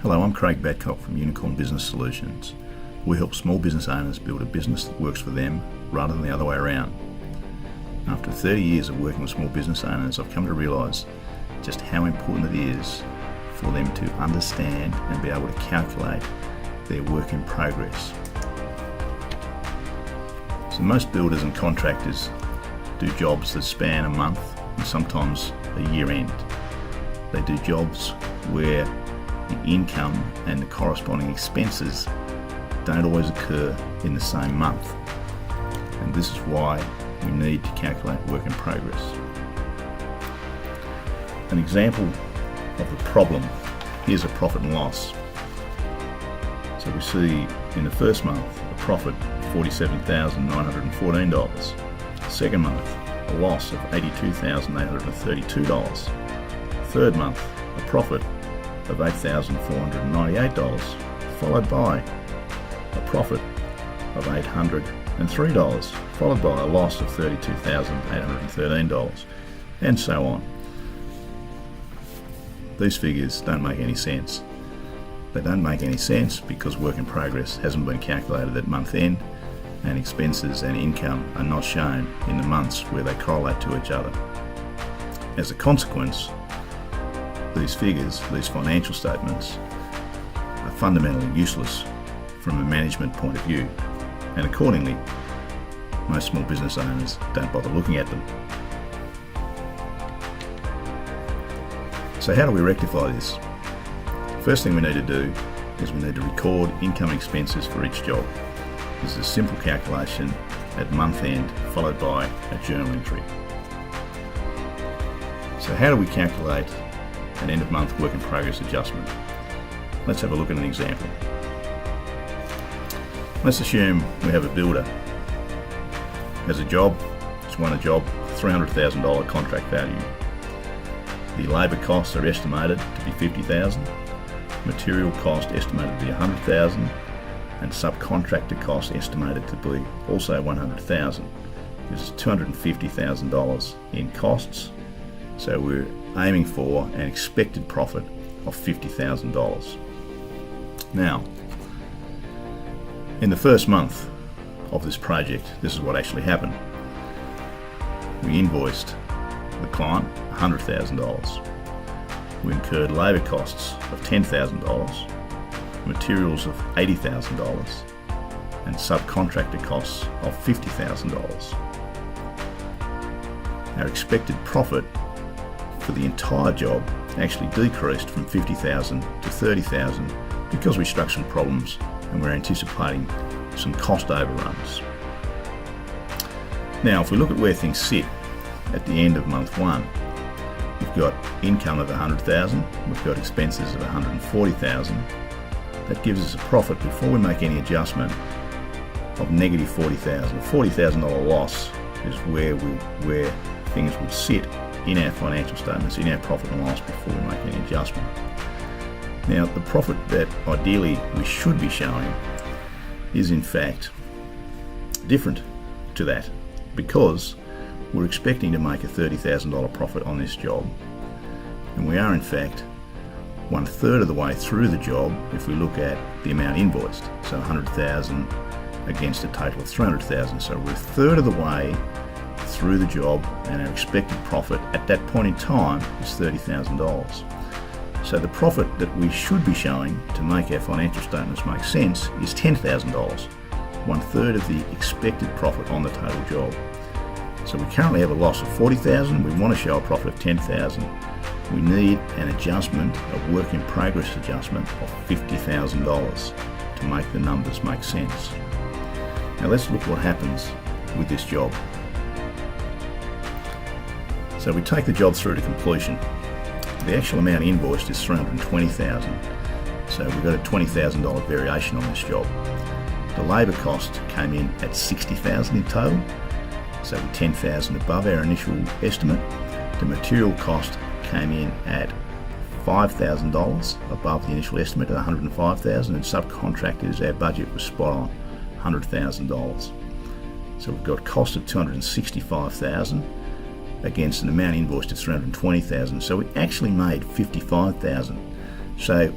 Hello, I'm Craig Badcock from Unicorn Business Solutions. We help small business owners build a business that works for them rather than the other way around. After 30 years of working with small business owners, I've come to realise just how important it is for them to understand and be able to calculate their work in progress. So most builders and contractors do jobs that span a month and sometimes a year end. They do jobs where the income and the corresponding expenses don't always occur in the same month. And this is why we need to calculate work in progress. An example of the problem, here's a profit and loss. So we see in the first month a profit of $47,914. Second month a loss of $82,832. Third month a profit of $8,498, followed by a profit of $803, followed by a loss of $32,813, and so on. These figures don't make any sense. They don't make any sense because work in progress hasn't been calculated at month end, and expenses and income are not shown in the months where they correlate to each other. As a consequence, these figures, these financial statements, are fundamentally useless from a management point of view, and accordingly, most small business owners don't bother looking at them. So how do we rectify this? First thing we need to do is we need to record income expenses for each job. This is a simple calculation at month end, followed by a journal entry. So how do we calculate an end of month work in progress adjustment? Let's have a look at an example. Let's assume we have a builder, has a job, it's won a job, $300,000 contract value. The labour costs are estimated to be $50,000, material cost estimated to be $100,000, and subcontractor cost estimated to be also $100,000. This is $250,000 in costs, so we're aiming for an expected profit of $50,000. Now, in the first month of this project, this is what actually happened. We invoiced the client $100,000. We incurred labour costs of $10,000, materials of $80,000, and subcontractor costs of $50,000. Our expected profit for the entire job actually decreased from $50,000 to $30,000 because we struck some problems and we're anticipating some cost overruns. Now, if we look at where things sit at the end of month one, we've got income of $100,000, we've got expenses of $140,000. That gives us a profit before we make any adjustment of negative $40,000. A $40,000 loss is where things would sit in our financial statements, in our profit and loss before we make any adjustment. Now, the profit that ideally we should be showing is in fact different to that, because we're expecting to make a $30,000 profit on this job, and we are in fact 1/3 of the way through the job if we look at the amount invoiced, so $100,000 against a total of $300,000. So we're 1/3 of the way through the job, and our expected profit at that point in time is $30,000. So the profit that we should be showing to make our financial statements make sense is $10,000, 1/3 of the expected profit on the total job. So we currently have a loss of $40,000, we want to show a profit of $10,000. We need an adjustment, a work in progress adjustment of $50,000 to make the numbers make sense. Now let's look what happens with this job. So we take the job through to completion. The actual amount invoiced is $320,000, so we've got a $20,000 variation on this job. The labour cost came in at $60,000 in total, so we're $10,000 above our initial estimate. The material cost came in at $5,000 above the initial estimate at $105,000, and subcontractors, our budget was spot on, $100,000. So we've got a cost of $265,000 against an amount invoiced of $320,000. So we actually made $55,000. So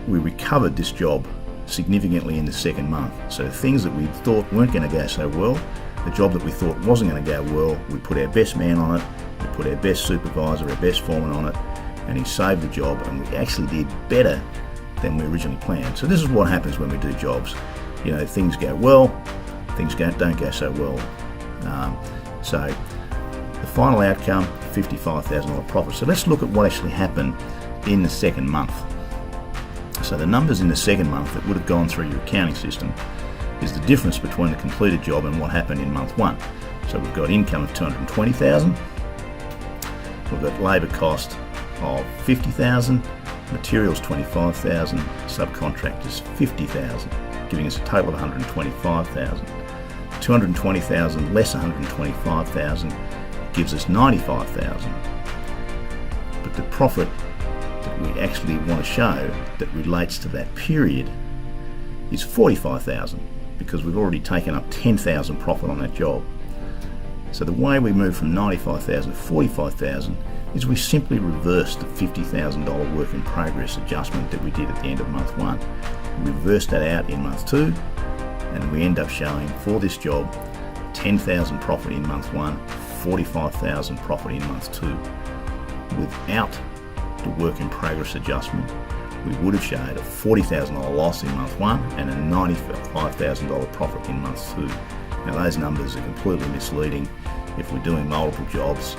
we recovered this job significantly in the second month. So things that we thought weren't going to go so well, the job that we thought wasn't going to go well, we put our best man on it, we put our best supervisor, our best foreman on it, and he saved the job, and we actually did better than we originally planned. So this is what happens when we do jobs. You know, things go well, things don't go so well. So the final outcome, $55,000 profit. So let's look at what actually happened in the second month. So the numbers in the second month that would have gone through your accounting system is the difference between the completed job and what happened in month one. So we've got income of $220,000, we've got labour cost of $50,000, materials $25,000, subcontractors $50,000, giving us a total of $125,000. $220,000 less $125,000 gives us $95,000. But the profit that we actually want to show that relates to that period is $45,000, because we've already taken up $10,000 profit on that job. So the way we move from $95,000 to $45,000 is we simply reverse the $50,000 work in progress adjustment that we did at the end of month one. We reverse that out in month two, and we end up showing for this job $10,000 profit in month one, $45,000 profit in month two. Without the work in progress adjustment, we would have showed a $40,000 loss in month one and a $95,000 profit in month two. Now those numbers are completely misleading. If we're doing multiple jobs,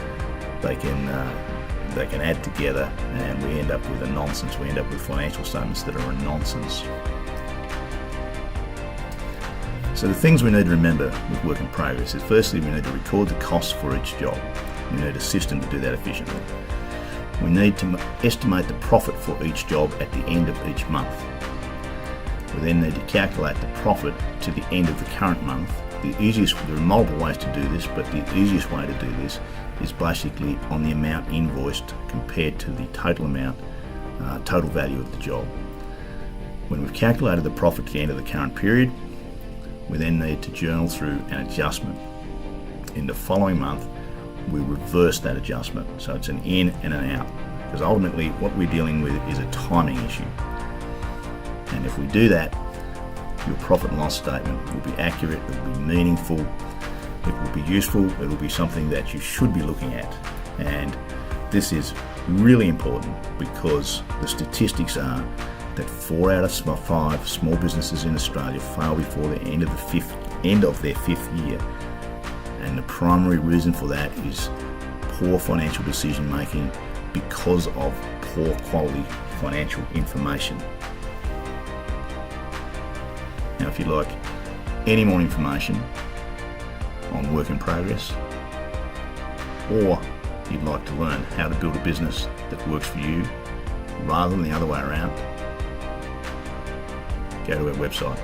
they can add together, and we end up with a nonsense. We end up with financial statements that are a nonsense. So the things we need to remember with work in progress is, firstly, we need to record the costs for each job. We need a system to do that efficiently. We need to estimate the profit for each job at the end of each month. We then need to calculate the profit to the end of the current month. There are multiple ways to do this, but the easiest way to do this is basically on the amount invoiced compared to the total amount, total value of the job. When we've calculated the profit at the end of the current period, we then need to journal through an adjustment. In the following month, we reverse that adjustment. So it's an in and an out, because ultimately what we're dealing with is a timing issue. And if we do that, your profit and loss statement will be accurate, it will be meaningful, it will be useful, it will be something that you should be looking at. And this is really important, because the statistics are that 4 out of 5 small businesses in Australia fail before the end of their fifth year. And the primary reason for that is poor financial decision making because of poor quality financial information. Now, if you'd like any more information on work in progress, or you'd like to learn how to build a business that works for you rather than the other way around, go to our website.